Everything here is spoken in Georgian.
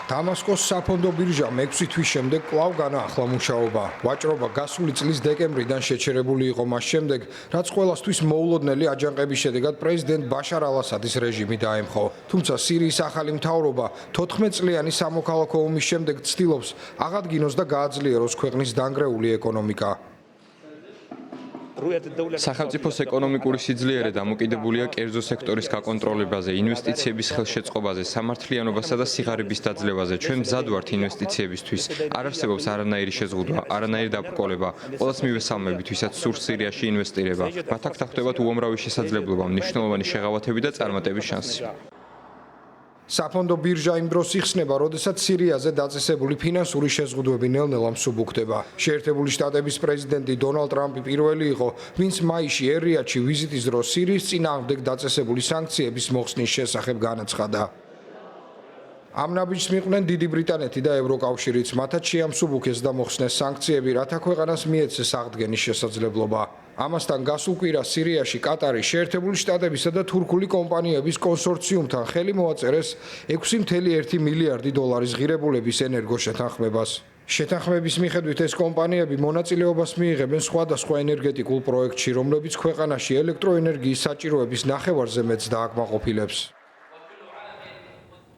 დამასკოს საფონდო ბირჟა 6 თვის შემდეგ კვლავ განაახლა მუშაობა. ვაჭრობა გასული წლის დეკემბრიდან შეჩერებული იყო მას შემდეგ, რაც ყველასთვის მოულოდნელი აჯანყების შედეგად პრეზიდენტ ბაშარ ალ-ასადის რეჟიმი დაემხო. თუმცა სირიის ახალი მთავრობა 14 წლიანი სამოქალაქო ომის შემდეგ ცდილობს აღადგინოს და გააძლიეროს ქვეყნის დანგრეული ეკონომიკა. სახელმწიფოს ეკონომიკური სიძლიერე დამოკიდებულია კერძო სექტორის გაკონტროლებაზე, ინვესტიციების ხელშეწყობაზე, სამართლიანობასა და სიღარიბის დაძლევაზე. ჩვენ მზად ვართ ინვესტიციებისთვის. არ არსებობს არანაირი შეზღუდვა, არანაირი დაბრკოლება. ყველას მივესალმებით, ვისაც სურს სირიაში ინვესტირება. მათ აქ დახვდებათ უამრავი შესაძლებლობა, მნიშვნელოვანი შეღავათები და წარმატების შანსი. საფონდო ბირჟა იმ დროს იხსნება, როდესაც სირიაზე დაწესებული ფინანსური შეზღუდვები ნელ-ნელა მსუბუქდება. შეერთებული შტატების პრეზიდენტი დონალდ ტრამპი პირველი იყო, ვინც მაისში ერ-რიადში ვიზიტის დროს სირიის წინააღმდეგ დაწესებული სანქციების მოხსნის შესახებ განაცხადა. ამ ნაბიჯს მიყვნენ დიდი ბრიტანეთი და ევროკავშირიც, მათაც შეამსუბუქეს და მოხსნეს სანქციები, რათა ქვეყანას მიეცეს აღდგენის შესაძლებლობა. ამასთან გასულ კვირას სირიაში კატარი, შეერთებული შტატებისა და თურქული კომპანიების კონსორციუმთან ხელი მოაწერეს 6.1 მილიარდი დოლარის ღირებულების ენერგოშეთანხმებას. შეთანხმების მიხედვით ეს კომპანიები მონაწილეობას მიიღებენ სხვადასხვა ენერგეტიკულ პროექტში, რომლებიც ქვეყანაში ელექტროენერგიის საჭიროების ნახევარზე მეტს დააკმაყოფილებს.